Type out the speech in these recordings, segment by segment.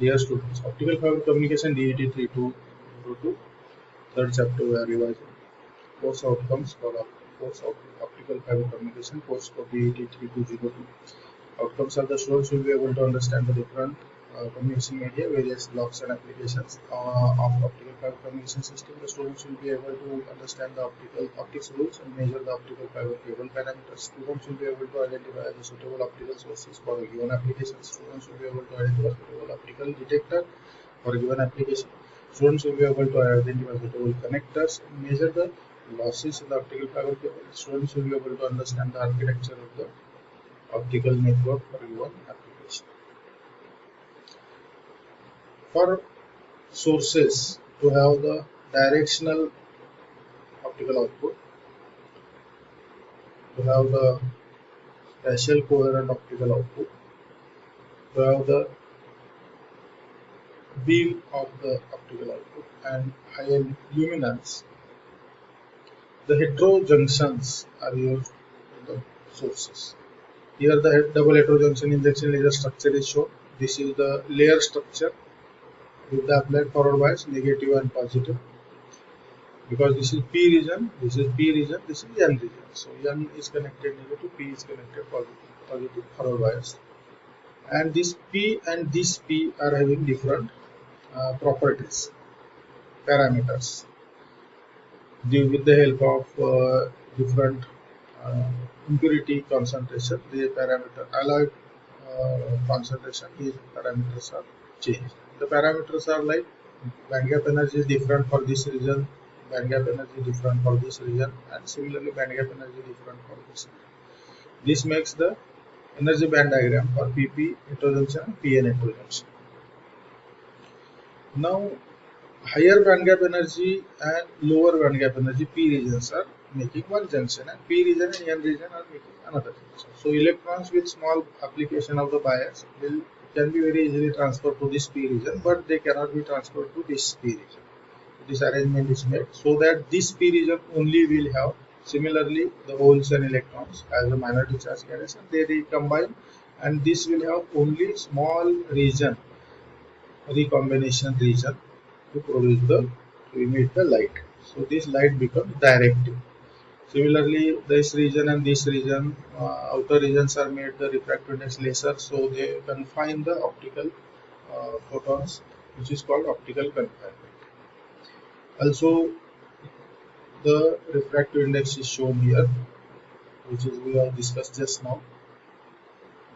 Dear students, optical fiber communication DET 3222, third chapter we are revising. Course outcomes for course of optical fiber communication, course for DET 3202. Outcomes are the students will be able to understand the different communication media, various blocks and applications of optical fiber communication system. The students will be able to understand the optics rules and measure the optical fiber cable parameters. Students will be able to identify the suitable optical sources for a given application. Students will be able to identify suitable optical detector for a given application. Students will be able to identify suitable connectors and measure the losses in the optical fiber cable. Students will be able to understand the architecture of the optical network for given application. For sources to have the directional optical output, to have the spatial coherent optical output, to have the beam of the optical output and higher luminance, the heterojunctions are used in the sources. Here the double heterojunction injection laser structure is shown. This is the layer structure with the applied forward bias, negative and positive. Because this is P region, this is P region, this is N region. So N is connected negative, P is connected positive forward bias. And this P and this P are having different properties, parameters. With the help of different impurity concentration, the parameter alloy concentration, these parameters are changed. The parameters are like band gap energy is different for this region, band gap energy different for this region, and similarly band gap energy different for this region. This makes the energy band diagram for PP heterojunction and PN heterojunction. Now, higher band gap energy and lower band gap energy P regions are making one junction, and P region and N region are making another junction. So electrons with small application of the bias can be very easily transferred to this P region, but they cannot be transferred to this P region. This arrangement is made so that this P region only will have similarly the holes and electrons as a minority charge carriers, and they recombine, and this will have only small region, recombination region, to produce to emit the light. So this light becomes directive. Similarly, this region and this region, outer regions are made the refractive index lesser, so they confine the optical photons, which is called optical confinement. Also, the refractive index is shown here, which is we have discussed just now.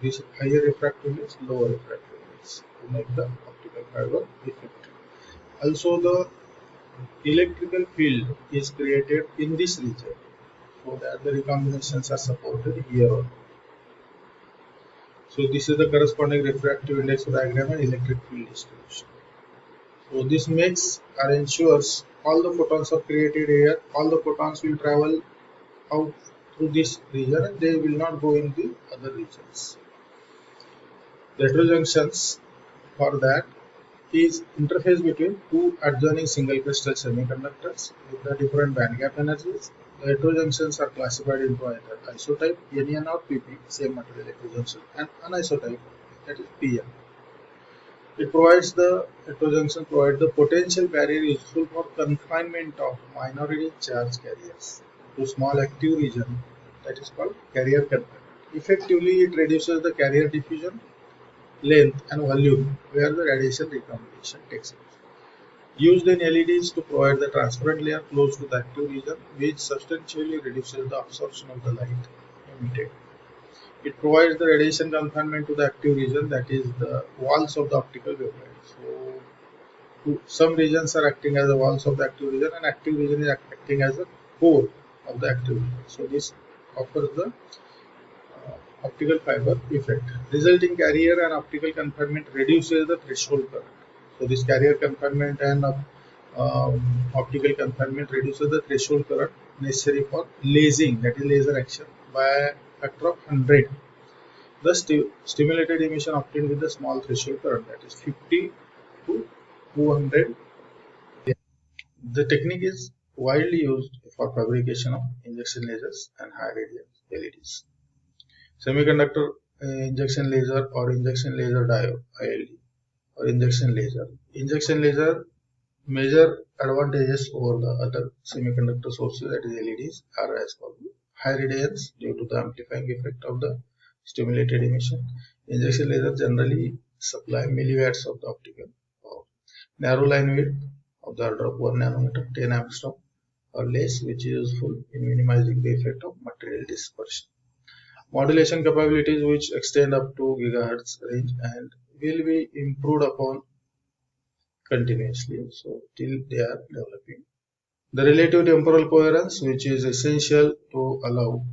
This higher refractive index, lower refractive index to make the optical fiber effect. Also, the electrical field is created in this region, so that the recombinations are supported here on. So this is the corresponding refractive index diagram and electric field distribution. So this makes or ensures all the photons are created here, all the photons will travel out through this region and they will not go in the other regions. The heterojunctions for that is interface between two adjoining single crystal semiconductors with the different band gap energies. The heterojunctions are classified into either isotype, NN or PP, same material heterojunction, and anisotype, that is PN. It provides the heterojunction provide the potential barrier useful for confinement of minority charge carriers to small active region, that is called carrier confinement. Effectively, it reduces the carrier diffusion, length and volume where the radiation recombination takes place. Used in LEDs to provide the transparent layer close to the active region, which substantially reduces the absorption of the light emitted. It provides the radiation confinement to the active region, that is the walls of the optical waveguide. So some regions are acting as the walls of the active region, and active region is acting as a core of the active region. So this offers the optical fiber effect. Resulting carrier and optical confinement reduces the threshold current. So this carrier confinement and optical confinement reduces the threshold current necessary for lasing, that is laser action, by a factor of 100. The stimulated emission obtained with the small threshold current, that is 50 to 200. The technique is widely used for fabrication of injection lasers and high radiance LEDs. Semiconductor injection laser or injection laser diode, ILD, or injection laser. Injection laser major advantages over the other semiconductor sources, that is LEDs, are as follows. High radiance due to the amplifying effect of the stimulated emission. Injection laser generally supply milliwatts of the optical power. Narrow line width of the order of 1 nanometer, 10 angstrom or less, which is useful in minimizing the effect of material dispersion. Modulation capabilities which extend up to gigahertz range and will be improved upon continuously, so till they are developing. The relative temporal coherence, which is essential to allow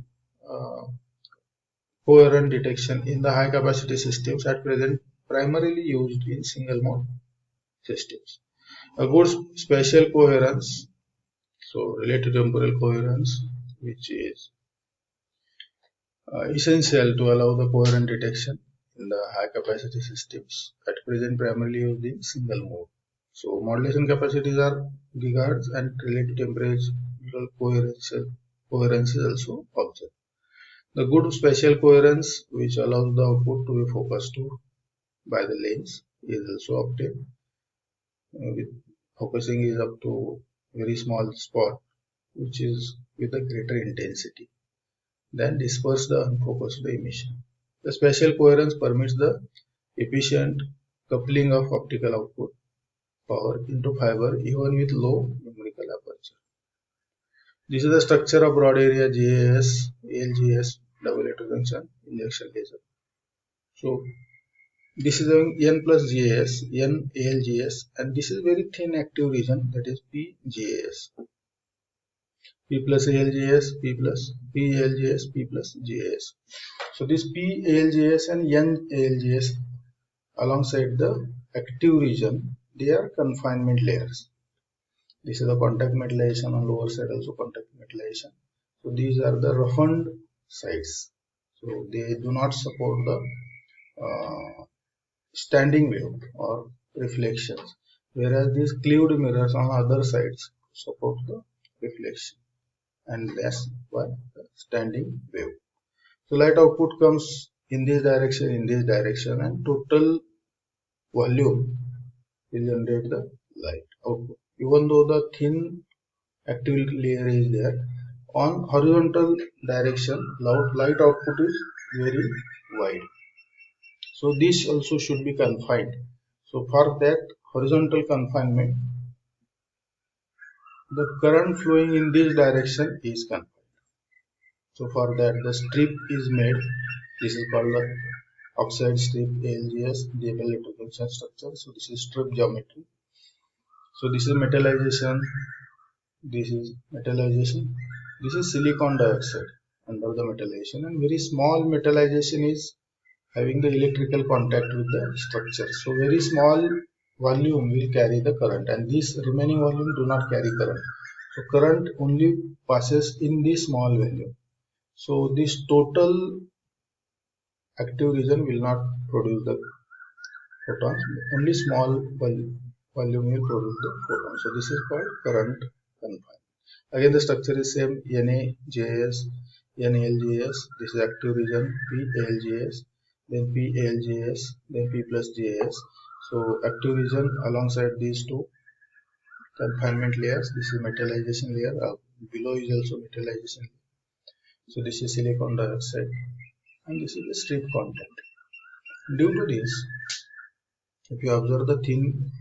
coherent detection in the high capacity systems, at present primarily used in single mode systems. A good spatial coherence, so relative temporal coherence, which is essential to allow the coherent detection in the high capacity systems, at present primarily used in single mode. So modulation capacities are gigahertz and relative temporal coherence is also observed. The good spatial coherence, which allows the output to be focused to by the lens, is also obtained. With focusing is up to very small spot, which is with a greater intensity. Then disperse the unfocused emission. The spatial coherence permits the efficient coupling of optical output power into fiber even with low numerical aperture. This is the structure of broad area GAS, ALGS, double junction injection laser. So this is N plus GAS, N ALGS, and this is very thin active region, that is PGAS. P plus ALGS, P plus PALGS, P plus GAS. So this PALGS and NALGS alongside the active region, they are confinement layers. This is the contact metallization on lower side, also contact metallization. So these are the roughened sides. So they do not support the standing wave or reflections, whereas these cleaved mirrors on other sides support the reflection, and that's why the standing wave. So light output comes in this direction, and total volume will generate the light output. Even though the thin active layer is there, on horizontal direction, light output is very wide. So this also should be confined. So for that horizontal confinement, the current flowing in this direction is confined. So for that the strip is made. This is called the oxide strip, ALGS, double junction structure. So this is strip geometry. So this is metallization. This is metallization. This is silicon dioxide under the metallization, and very small metallization is having the electrical contact with the structure. So very small volume will carry the current, and this remaining volume do not carry current. So current only passes in this small volume. So this total active region will not produce the photons, only small volume will produce the photons. So this is called current confinement. Again the structure is same, NAJS, NALGS, this is active region, PALGS, then PALGS, then P plus JS. So active region alongside these two confinement layers, this is metallization layer, below is also metallization. So this is silicon dioxide, and this is the strip contact. Due to this, if you observe the thin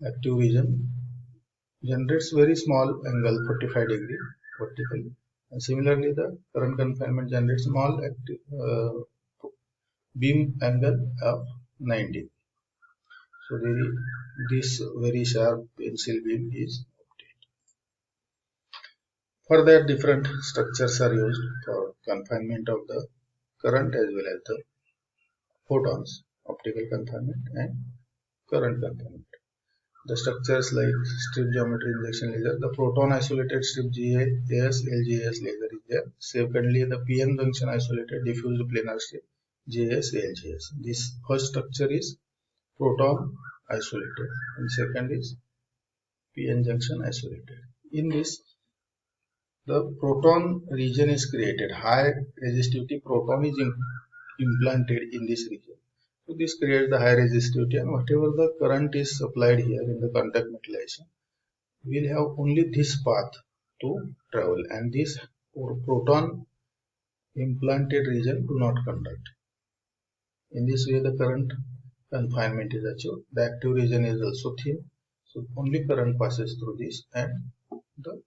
active region generates very small angle 45 degree vertically, and similarly the current confinement generates small active beam angle of 90. So this very sharp pencil beam is obtained. For that different structures are used for confinement of the current as well as the photons, optical confinement and current confinement. The structures like strip geometry injection laser, the proton isolated strip GAS LGAS laser is there. Secondly, the PN junction isolated diffused planar strip GAS LGAS. This first structure is proton isolated, and second is PN junction isolated. In this, the proton region is created. High resistivity proton is implanted in this region. So this creates the high resistivity, and whatever the current is applied here in the contact metallization, we'll have only this path to travel, and this proton implanted region do not conduct. In this way, the current confinement is achieved. The active region is also thin, so only current passes through this, and the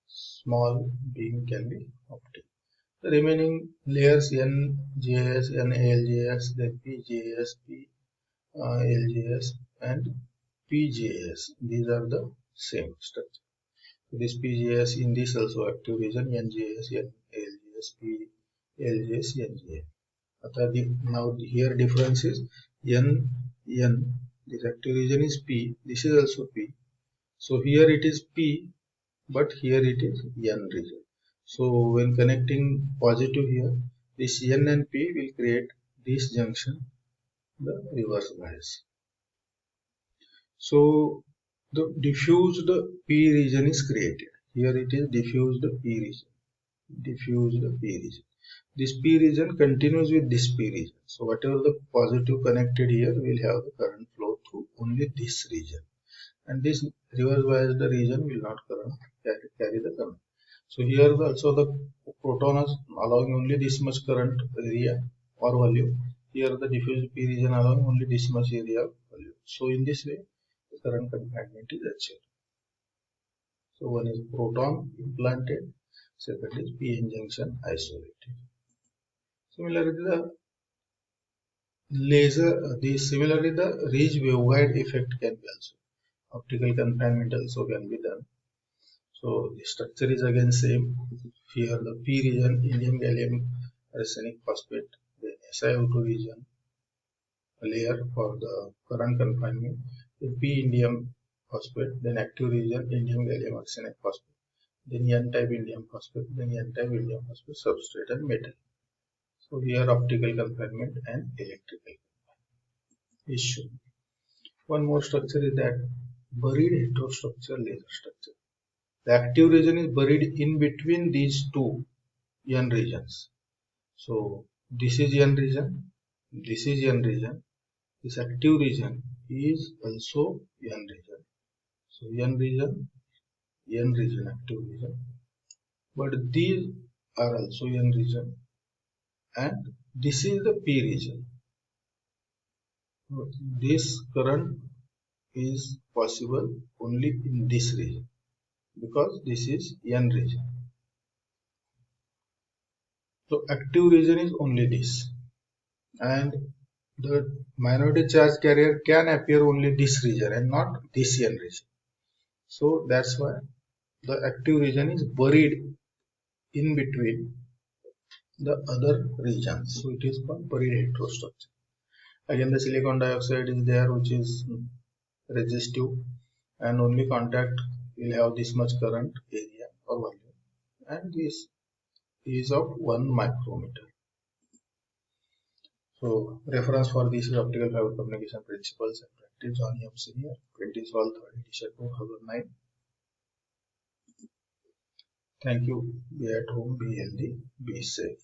small beam can be obtained. The remaining layers NJS, NALJS, then PJS, PLJS, and PJS. These are the same structure. So this PJS in this also active region, NJS, NALJS, PLJS, NJS. Now here difference is N. This active region is P. This is also P. So here it is P, but here it is N region. So when connecting positive here, this N and P will create this junction, the reverse bias. So the diffused P region is created. Here it is diffused P region. Diffused P region. This P region continues with this P region. So whatever the positive connected here will have the current flow through only this region. And this reverse biased region will not carry the current. So here also the proton is allowing only this much current area or volume. Here the diffused P region allowing only this much area volume. So in this way the current confinement is achieved. So one is proton implanted, second is p-n junction isolated. Similarly the ridge waveguide effect can be also. Optical confinement also can be done. So the structure is again same. Here the P region, indium gallium arsenic phosphate, then SiO2 region layer for the current confinement, then P indium phosphate, then active region indium gallium arsenic phosphate, then N-type indium phosphate, then N-type indium phosphate substrate and metal. So here optical confinement and electrical confinement is shown. One more structure is that buried heterostructure laser structure. The active region is buried in between these two N regions. So this is N region, this is N region, this active region is also N region. So N region, active region, but these are also N region, and this is the P region. This current is possible only in this region because this is N region. So active region is only this, and the minority charge carrier can appear only this region and not this N region. So that's why the active region is buried in between the other regions. So it is called buried heterostructure. Again, the silicon dioxide is there, which is resistive, and only contact will have this much current area or volume, and this is of 1 micrometer. So reference for this is Optical Fiber Communication Principles and Practice, Johnny M. Senior, 2012, 3rd edition, 2009. Thank you. Be at home, be healthy, be safe.